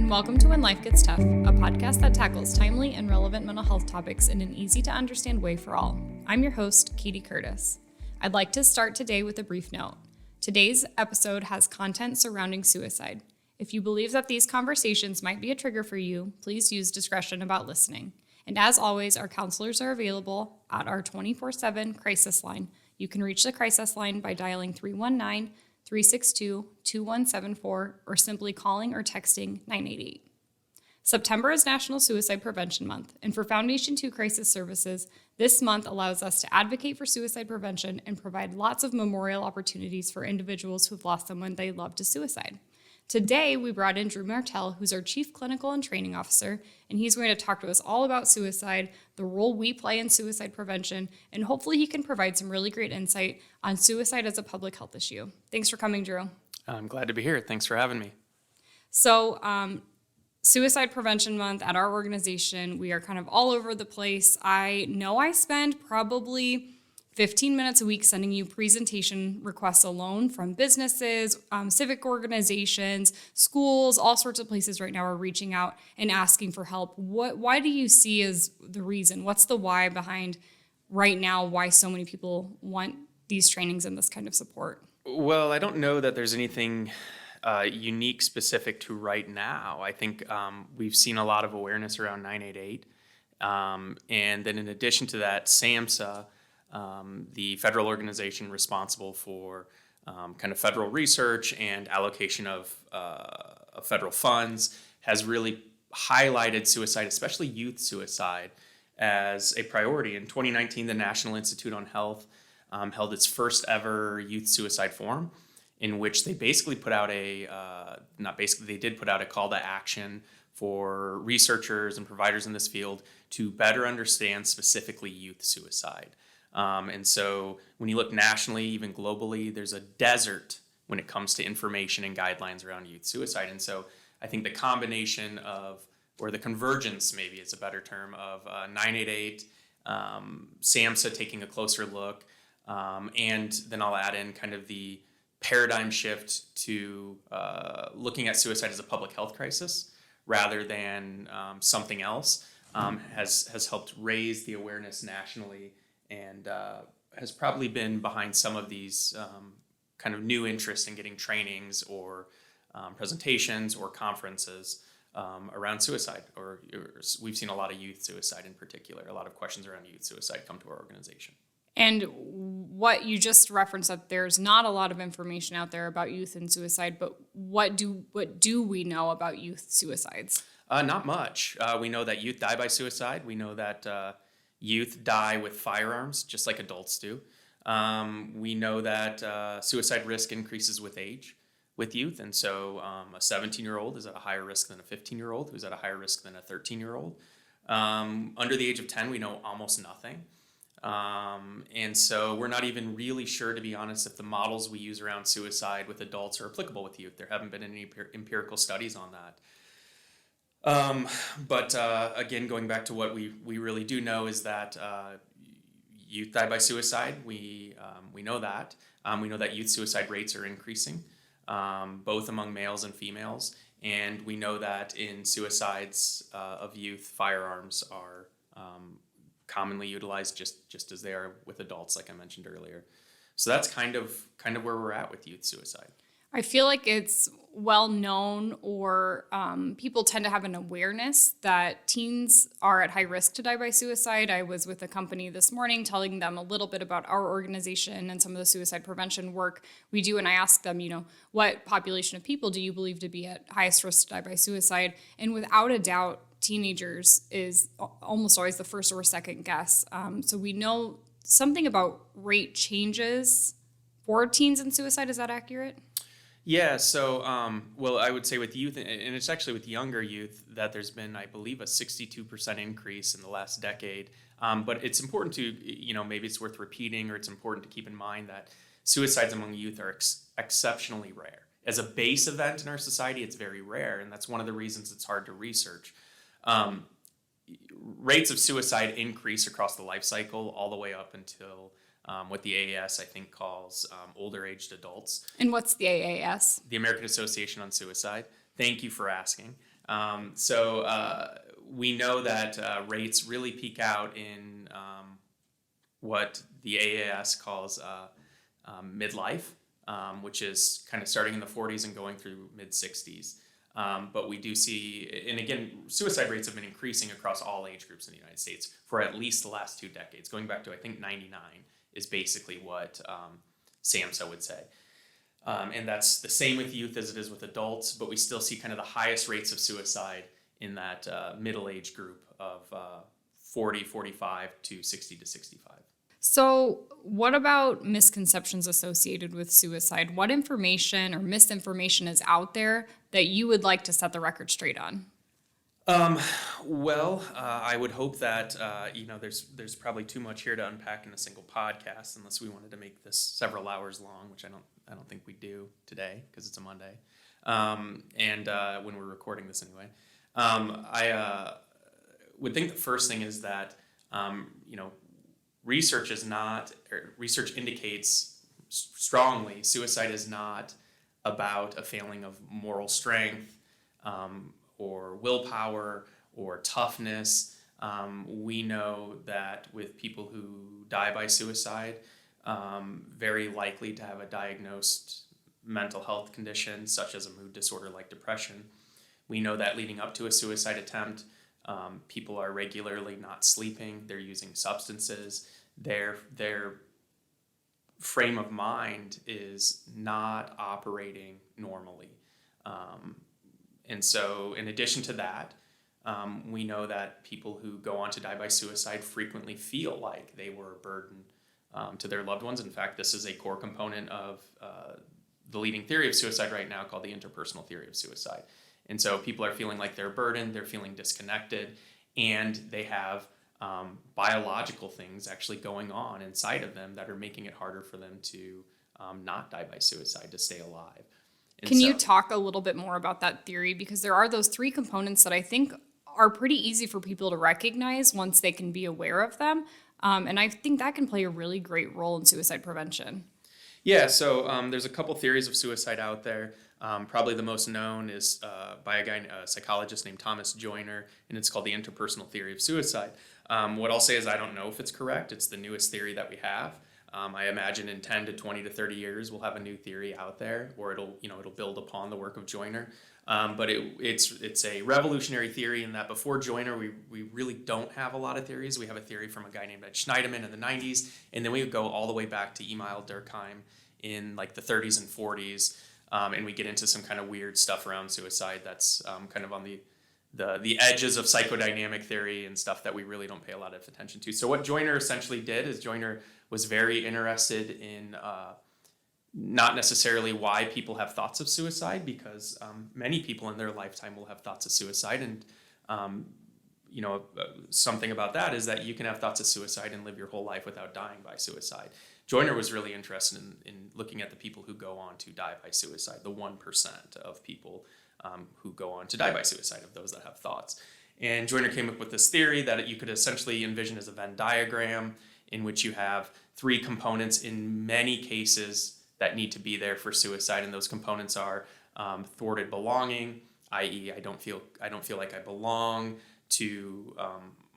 and welcome to When Life Gets Tough, a podcast that tackles timely and relevant mental health topics in an easy-to-understand way for all. I'm your host, Katie Curtis. I'd like to start today with a brief note. Today's episode has content surrounding suicide. If you believe that these conversations might be a trigger for you, please use discretion about listening. And as always, our counselors are available at our 24/7 crisis line. You can reach the crisis line by dialing 319-362-2174 or simply calling or texting 988. September is National Suicide Prevention Month, and for Foundation 2 Crisis Services, this month allows us to advocate for suicide prevention and provide lots of memorial opportunities for individuals who've lost someone they love to suicide. Today, we brought in Drew Martel, who's our Chief Clinical and Training Officer, and he's going to talk to us all about suicide, the role we play in suicide prevention, and hopefully he can provide some really great insight on suicide as a public health issue. Thanks for coming, Drew. I'm glad to be here. Thanks for having me. So, Suicide Prevention Month at our organization, we are kind of all over the place. I know I spend probably 15 minutes a week sending you presentation requests alone from businesses, civic organizations, schools, all sorts of places right now are reaching out and asking for help. Why do you see as the reason? What's the why behind right now why so many people want these trainings and this kind of support? Well, I don't know that there's anything unique specific to right now. I think we've seen a lot of awareness around 988. And then in addition to that, SAMHSA, the federal organization responsible for kind of federal research and allocation of federal funds, has really highlighted suicide, especially youth suicide, as a priority. In 2019, the National Institute on Health held its first ever youth suicide forum, in which they basically put out they did put out a call to action for researchers and providers in this field to better understand specifically youth suicide. And so when you look nationally, even globally, there's a desert when it comes to information and guidelines around youth suicide. And so I think the combination of, or the convergence maybe is a better term, of 988, SAMHSA taking a closer look, and then I'll add in kind of the paradigm shift to looking at suicide as a public health crisis rather than something else, has helped raise the awareness nationally, and has probably been behind some of these kind of new interest in getting trainings or presentations or conferences around suicide. Or we've seen a lot of youth suicide in particular, a lot of questions around youth suicide come to our organization. And what you just referenced, that there's not a lot of information out there about youth and suicide, but what do we know about youth suicides? Not much. We know that youth die by suicide. We know that youth die with firearms, just like adults do. We know that suicide risk increases with age, with youth. And so a 17-year-old is at a higher risk than a 15-year-old, who's at a higher risk than a 13-year-old. Under the age of 10, we know almost nothing. And so we're not even really sure, to be honest, if the models we use around suicide with adults are applicable with youth. There haven't been any empirical studies on that. But again, going back to what we really do know is that youth die by suicide. We know that. We know that youth suicide rates are increasing, both among males and females. And we know that in suicides of youth, firearms are commonly utilized just as they are with adults, like I mentioned earlier. So that's kind of where we're at with youth suicide. I feel like it's well known, or people tend to have an awareness that teens are at high risk to die by suicide. I was with a company this morning telling them a little bit about our organization and some of the suicide prevention work we do. And I asked them, what population of people do you believe to be at highest risk to die by suicide? And without a doubt, teenagers is almost always the first or second guess. So we know something about rate changes for teens and suicide. Is that accurate? Yeah, so, well, I would say with youth, and it's actually with younger youth, that there's been, I believe, a 62% increase in the last decade. But it's important to, maybe it's worth repeating, or it's important to keep in mind that suicides among youth are exceptionally rare. As a base event in our society, it's very rare, and that's one of the reasons it's hard to research. Rates of suicide increase across the life cycle all the way up until what the AAS, I think, calls older aged adults. And what's the AAS? The American Association on Suicide. Thank you for asking. We know that rates really peak out in what the AAS calls midlife, which is kind of starting in the 40s and going through mid-60s. But we do see, and again, suicide rates have been increasing across all age groups in the United States for at least the last 2 decades, going back to, I think, 99 is basically what SAMHSA would say. And that's the same with youth as it is with adults, but we still see kind of the highest rates of suicide in that middle age group of 40, 45 to 60 to 65. So, what about misconceptions associated with suicide? What information or misinformation is out there that you would like to set the record straight on? I would hope that there's probably too much here to unpack in a single podcast, unless we wanted to make this several hours long, which I don't think we do today because it's a Monday, and when we're recording this anyway. I would think the first thing is that research indicates strongly suicide is not about a failing of moral strength or willpower or toughness. We know that with people who die by suicide, very likely to have a diagnosed mental health condition such as a mood disorder like depression. We know that leading up to a suicide attempt, people are regularly not sleeping, they're using substances, their frame of mind is not operating normally. And so in addition to that, we know that people who go on to die by suicide frequently feel like they were a burden to their loved ones. In fact, this is a core component of the leading theory of suicide right now called the Interpersonal Theory of Suicide. And so people are feeling like they're a burden, they're feeling disconnected, and they have biological things actually going on inside of them that are making it harder for them to not die by suicide, to stay alive. Can you talk a little bit more about that theory? Because there are those 3 components that I think are pretty easy for people to recognize once they can be aware of them. And I think that can play a really great role in suicide prevention. Yeah, so there's a couple theories of suicide out there. Probably the most known is by a psychologist named Thomas Joyner, and it's called the Interpersonal Theory of Suicide. What I'll say is I don't know if it's correct. It's the newest theory that we have. I imagine in 10 to 20 to 30 years we'll have a new theory out there, or it'll build upon the work of Joyner. But it's a revolutionary theory in that before Joyner we really don't have a lot of theories. We have a theory from a guy named Ed Schneiderman in the 90s, and then we would go all the way back to Emil Durkheim in like the 30s and 40s, and we get into some kind of weird stuff around suicide that's kind of on the edges of psychodynamic theory and stuff that we really don't pay a lot of attention to. So what Joyner essentially did is Joyner was very interested in not necessarily why people have thoughts of suicide, because many people in their lifetime will have thoughts of suicide, and something about that is that you can have thoughts of suicide and live your whole life without dying by suicide. Joyner was really interested in looking at the people who go on to die by suicide, the 1% of people who go on to die by suicide, of those that have thoughts. And Joyner came up with this theory that you could essentially envision as a Venn diagram in which you have 3 components in many cases that need to be there for suicide, and those components are thwarted belonging, i.e., I don't feel like I belong to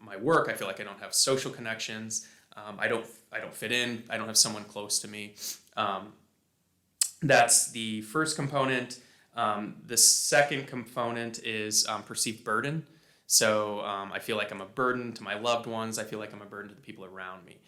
my work. I feel like I don't have social connections. I don't fit in. I don't have someone close to me. That's the first component. The second component is perceived burden. So I feel like I'm a burden to my loved ones. I feel like I'm a burden to the people around me.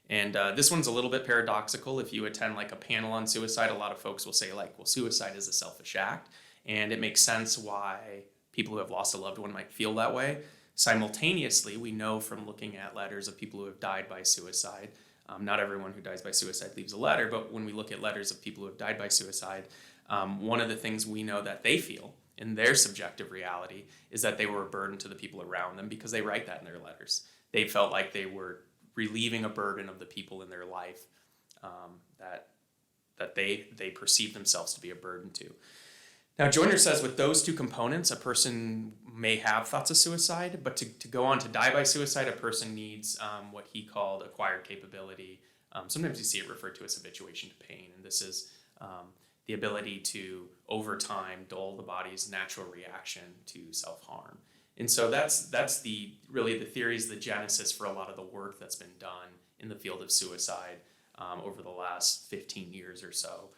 And this one's a little bit paradoxical. If you attend like a panel on suicide, a lot of folks will say like, well, suicide is a selfish act. And it makes sense why people who have lost a loved one might feel that way. Simultaneously, we know from looking at letters of people who have died by suicide, not everyone who dies by suicide leaves a letter, but when we look at letters of people who have died by suicide, one of the things we know that they feel in their subjective reality is that they were a burden to the people around them, because they write that in their letters. They felt like they were relieving a burden of the people in their life that they perceive themselves to be a burden to. Now, Joyner says with those 2 components, a person may have thoughts of suicide, but to go on to die by suicide, a person needs what he called acquired capability. Sometimes you see it referred to as habituation to pain, and this is the ability to over time dull the body's natural reaction to self-harm. And so that's really the theory is the genesis for a lot of the work that's been done in the field of suicide over the last 15 years or so,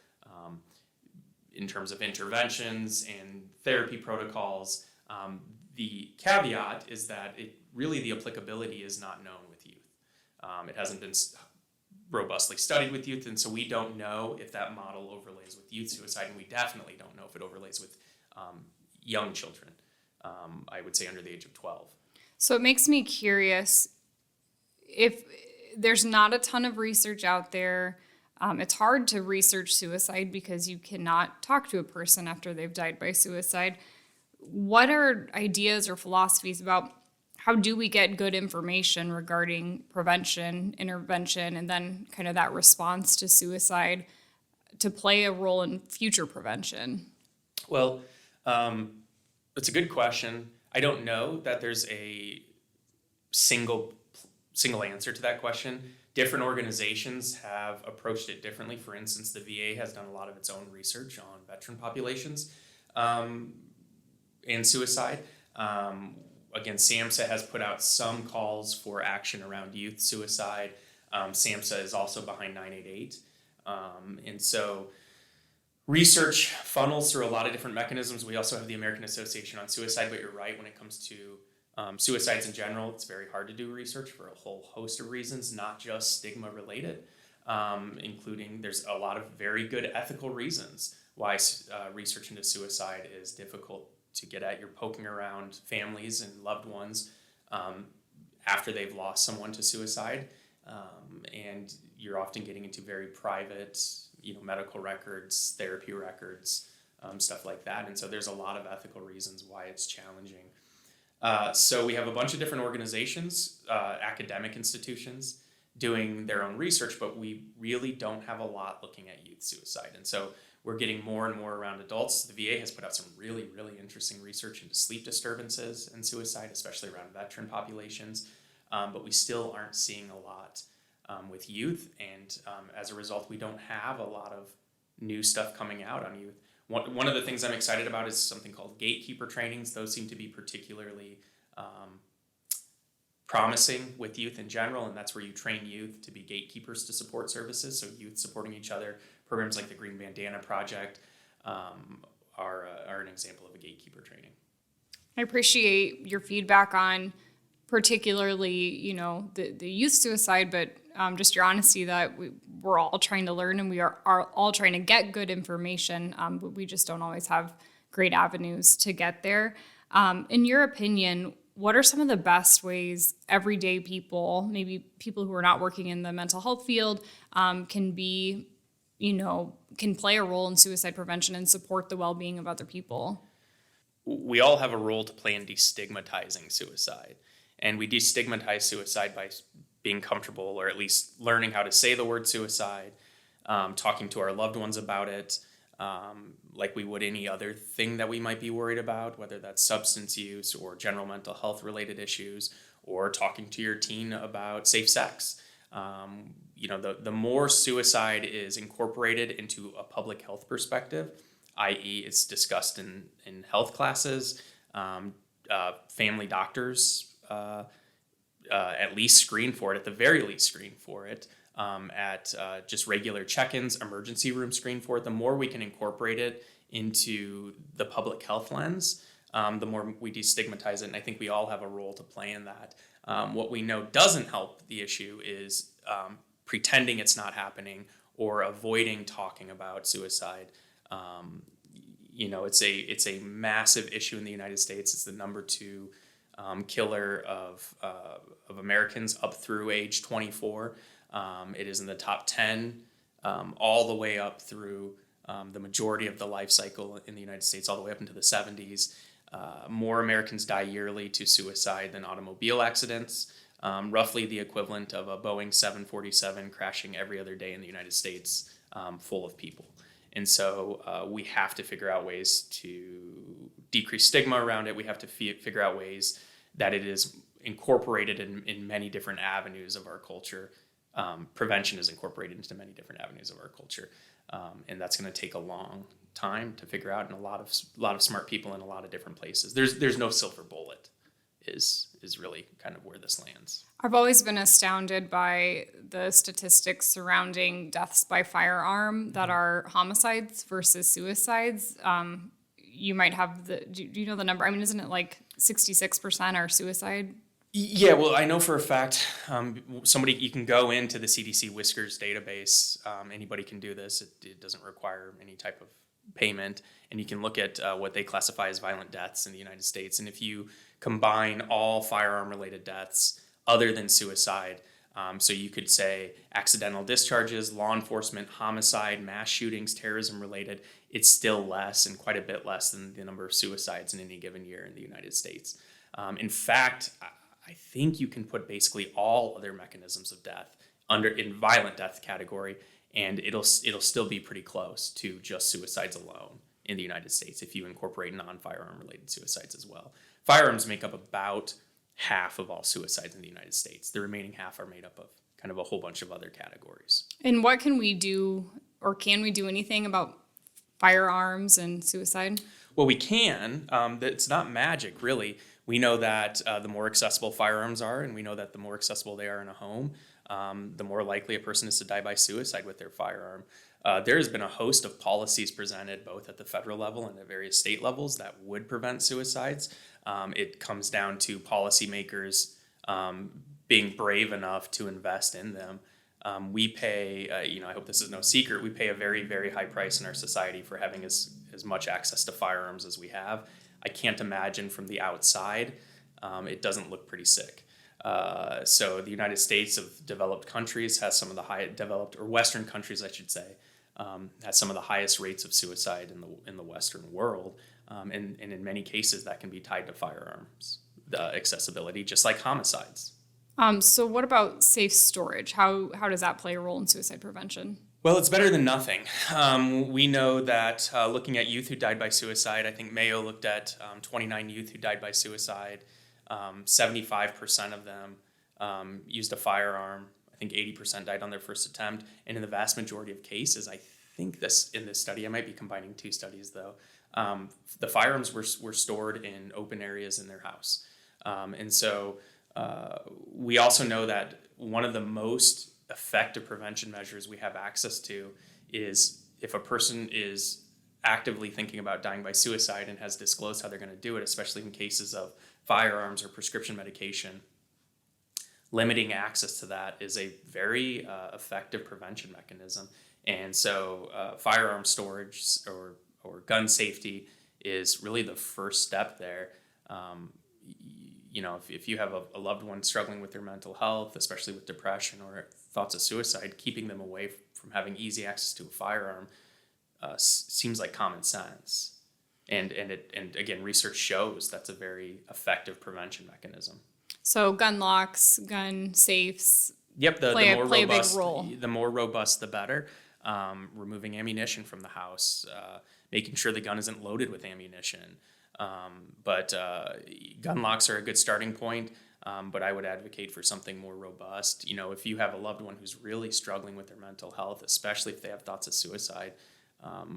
in terms of interventions and therapy protocols. The caveat is that the applicability is not known with youth. It hasn't been robustly studied with youth, and so we don't know if that model overlays with youth suicide, and we definitely don't know if it overlays with young children, I would say under the age of 12. So it makes me curious, if there's not a ton of research out there, it's hard to research suicide because you cannot talk to a person after they've died by suicide. What are ideas or philosophies about how do we get good information regarding prevention, intervention, and then kind of that response to suicide to play a role in future prevention? Well, that's a good question. I don't know that there's a single answer to that question. Different organizations have approached it differently. For instance, the VA has done a lot of its own research on veteran populations and suicide. Again, SAMHSA has put out some calls for action around youth suicide. SAMHSA is also behind 988. And so research funnels through a lot of different mechanisms. We also have the American Association on Suicide, but you're right, when it comes to suicides in general, it's very hard to do research for a whole host of reasons, not just stigma related, including there's a lot of very good ethical reasons why research into suicide is difficult to get at. You're poking around families and loved ones after they've lost someone to suicide, and you're often getting into very private, medical records, therapy records, stuff like that. And so there's a lot of ethical reasons why it's challenging. So we have a bunch of different organizations, academic institutions, doing their own research, but we really don't have a lot looking at youth suicide. And so we're getting more and more around adults. The VA has put out some really, really interesting research into sleep disturbances and suicide, especially around veteran populations. But we still aren't seeing a lot with youth. And as a result, we don't have a lot of new stuff coming out on youth. One of the things I'm excited about is something called gatekeeper trainings. Those seem to be particularly promising with youth in general, and that's where you train youth to be gatekeepers to support services, so youth supporting each other. Programs like the Green Bandana Project are an example of a gatekeeper training. I appreciate your feedback on particularly, the youth suicide, but just your honesty that we're all trying to learn and we are all trying to get good information, but we just don't always have great avenues to get there. In your opinion, what are some of the best ways everyday people, maybe people who are not working in the mental health field, can play a role in suicide prevention and support the well-being of other people? We all have a role to play in destigmatizing suicide. And we destigmatize suicide by being comfortable, or at least learning how to say the word suicide, talking to our loved ones about it, like we would any other thing that we might be worried about, whether that's substance use or general mental health related issues, or talking to your teen about safe sex. The more suicide is incorporated into a public health perspective, i.e. it's discussed in health classes, family doctors at least screen for it, at the very least screen for it, at just regular check-ins, emergency room screen for it. The more we can incorporate it into the public health lens, the more we destigmatize it, and I think we all have a role to play in that. What we know doesn't help the issue is pretending it's not happening or avoiding talking about suicide. It's a massive issue in the United States. It's the number 2 killer of Americans up through age 24. It is in the top 10 all the way up through the majority of the life cycle in the United States, all the way up into the 70s. More Americans die yearly to suicide than automobile accidents, roughly the equivalent of a Boeing 747 crashing every other day in the United States, full of people. And so we have to figure out ways to decrease stigma around it. We have to figure out ways that it is incorporated in many different avenues of our culture. Prevention is incorporated into many different avenues of our culture. And that's going to take a long time to figure out, and a lot of smart people in a lot of different places. There's no silver bullet. Is really kind of where this lands. I've always been astounded by the statistics surrounding deaths by firearm that are homicides versus suicides. You might have do you know the number? I mean, isn't it like 66% are suicide? Yeah, well, I know for a fact, you can go into the CDC Whiskers database. Anybody can do this. It doesn't require any type of payment. And you can look at what they classify as violent deaths in the United States. And if you combine all firearm-related deaths other than suicide, so you could say accidental discharges, law enforcement, homicide, mass shootings, terrorism-related, it's still less and quite a bit less than the number of suicides in any given year in the United States. In fact, I think you can put basically all other mechanisms of death in violent death category, and it'll still be pretty close to just suicides alone in the United States if you incorporate non-firearm related suicides as well. Firearms make up about half of all suicides in the United States. The remaining half are made up of kind of a whole bunch of other categories. And what can we do, or can we do anything about firearms and suicide? Well, we can. It's not magic, really. We know that the more accessible firearms are, and we know that the more accessible they are in a home, the more likely a person is to die by suicide with their firearm. There has been a host of policies presented both at the federal level and at various state levels that would prevent suicides. It comes down to policymakers being brave enough to invest in them. We pay, I hope this is no secret, we pay a very, very high price in our society for having as much access to firearms as we have. I can't imagine from the outside, it doesn't look pretty sick. So the United States of developed countries has some of the developed, or Western countries, I should say, has some of the highest rates of suicide in the Western world. And in many cases, that can be tied to firearms accessibility, just like homicides. So what about safe storage? How does that play a role in suicide prevention? Well, it's better than nothing. We know that looking at youth who died by suicide, I think Mayo looked at 29 youth who died by suicide. 75% of them used a firearm. I think 80% died on their first attempt. And in the vast majority of cases, I think in this study, I might be combining two studies though, the firearms were stored in open areas in their house. And so we also know that one of the most effective prevention measures we have access to is if a person is actively thinking about dying by suicide and has disclosed how they're going to do it, especially in cases of firearms or prescription medication, limiting access to that is a very effective prevention mechanism. And so firearm storage or gun safety is really the first step there. If you have a loved one struggling with their mental health, especially with depression or thoughts of suicide, keeping them away from having easy access to a firearm seems like common sense. And again, research shows that's a very effective prevention mechanism. So gun locks, gun safes. Yep, play a big role. The more robust, the better. Removing ammunition from the house, making sure the gun isn't loaded with ammunition. But gun locks are a good starting point, but I would advocate for something more robust. If you have a loved one who's really struggling with their mental health, especially if they have thoughts of suicide,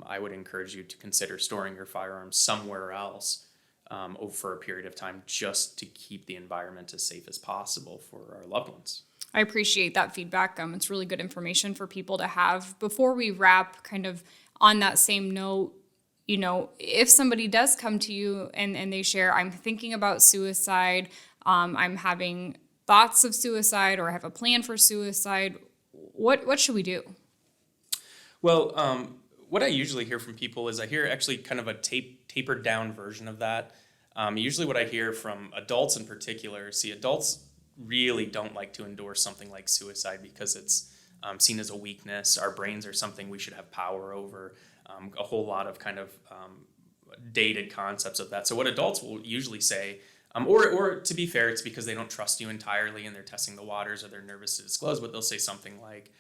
I would encourage you to consider storing your firearms somewhere else for a period of time just to keep the environment as safe as possible for our loved ones. I appreciate that feedback. It's really good information for people to have. Before we wrap, kind of on that same note, if somebody does come to you and they share, I'm thinking about suicide, I'm having thoughts of suicide, or I have a plan for suicide, what should we do? Well, what I usually hear from people is I hear actually kind of a tapered down version of that. Usually what I hear from adults in particular, adults really don't like to endorse something like suicide because it's seen as a weakness. Our brains are something we should have power over. A whole lot of kind of dated concepts of that. So what adults will usually say, or to be fair, it's because they don't trust you entirely and they're testing the waters or they're nervous to disclose, but they'll say something like,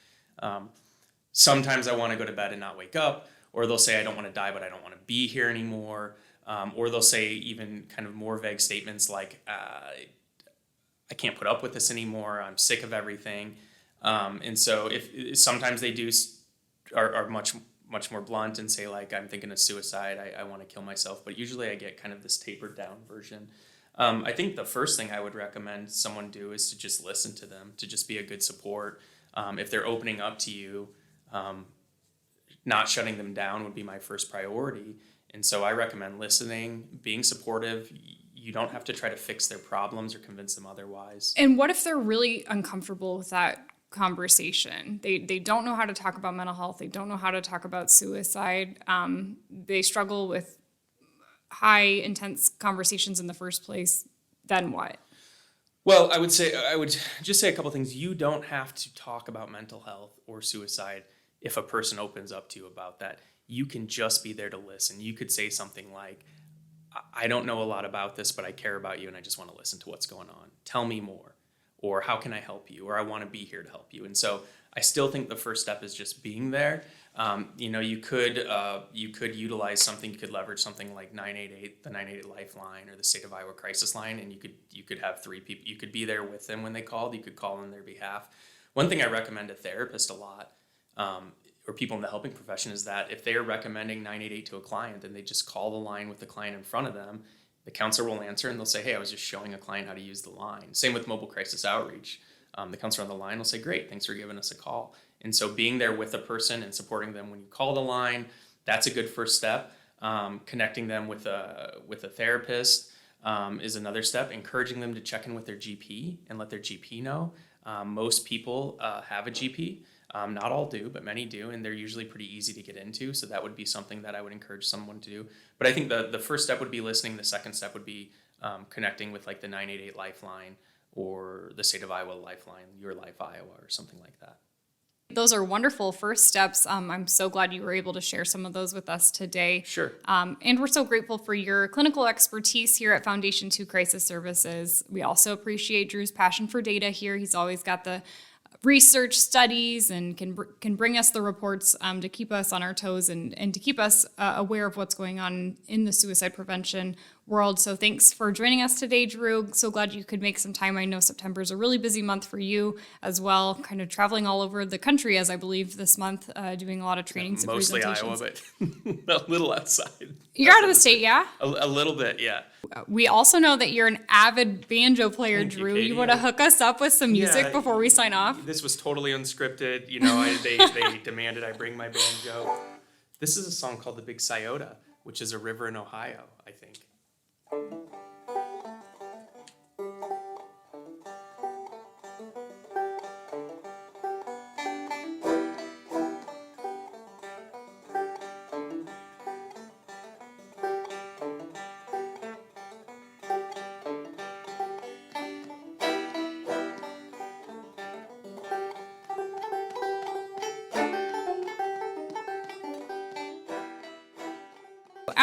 sometimes I want to go to bed and not wake up, or they'll say I don't want to die, but I don't want to be here anymore. Or they'll say even kind of more vague statements like, I can't put up with this anymore. I'm sick of everything. And so if sometimes they are much much more blunt and say like, I'm thinking of suicide, I want to kill myself. But usually I get kind of this tapered down version. I think the first thing I would recommend someone do is to just listen to them, to just be a good support. If they're opening up to you, not shutting them down would be my first priority. And so I recommend listening, being supportive. You don't have to try to fix their problems or convince them otherwise. And what if they're really uncomfortable with that conversation? They don't know how to talk about mental health. They don't know how to talk about suicide. They struggle with high intense conversations in the first place. Then what? Well, I would just say a couple things. You don't have to talk about mental health or suicide if a person opens up to you about that. You can just be there to listen. You could say something like, I don't know a lot about this, but I care about you and I just want to listen to what's going on. Tell me more. Or how can I help you? Or I want to be here to help you. And so I still think the first step is just being there. You could utilize something, you could leverage something like 988, the 988 Lifeline or the State of Iowa Crisis Line, and you could have 3 people. You could be there with them when they called. You could call on their behalf. One thing I recommend a therapist a lot, or people in the helping profession, is that if they are recommending 988 to a client, then they just call the line with the client in front of them. The counselor will answer and they'll say, hey, I was just showing a client how to use the line. Same with mobile crisis outreach. The counselor on the line will say, great, thanks for giving us a call. And so being there with a person and supporting them when you call the line, that's a good first step. Connecting them with a therapist is another step. Encouraging them to check in with their GP and let their GP know. Most people have a GP. Not all do, but many do, and they're usually pretty easy to get into. So that would be something that I would encourage someone to do. But I think the first step would be listening. The second step would be connecting with like the 988 Lifeline or the State of Iowa Lifeline, Your Life Iowa, or something like that. Those are wonderful first steps. I'm so glad you were able to share some of those with us today. Sure. And we're so grateful for your clinical expertise here at Foundation 2 Crisis Services. We also appreciate Drew's passion for data here. He's always got the research studies and can bring us the reports to keep us on our toes and to keep us aware of what's going on in the suicide prevention world. So thanks for joining us today, Drew. So glad you could make some time. I know September is a really busy month for you as well, kind of traveling all over the country, as I believe this month, doing a lot of trainings and mostly presentations. Iowa, but a little outside. You're out of the state, yeah? A little bit, yeah. We also know that you're an avid banjo player, Thank you, Drew. Katie. You want to hook us up with some music Yeah, before we sign off? This was totally unscripted. They demanded I bring my banjo. This is a song called The Big Scioto, which is a river in Ohio, I think.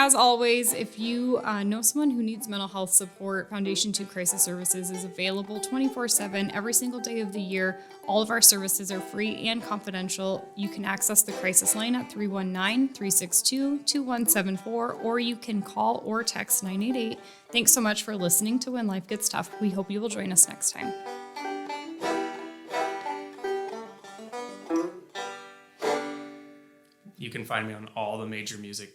As always, if you know someone who needs mental health support, Foundation 2 Crisis Services is available 24/7 every single day of the year. All of our services are free and confidential. You can access the crisis line at 319-362-2174, or you can call or text 988. Thanks so much for listening to When Life Gets Tough. We hope you will join us next time. You can find me on all the major music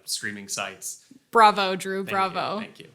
streaming sites. Bravo, Drew. Bravo. Thank you.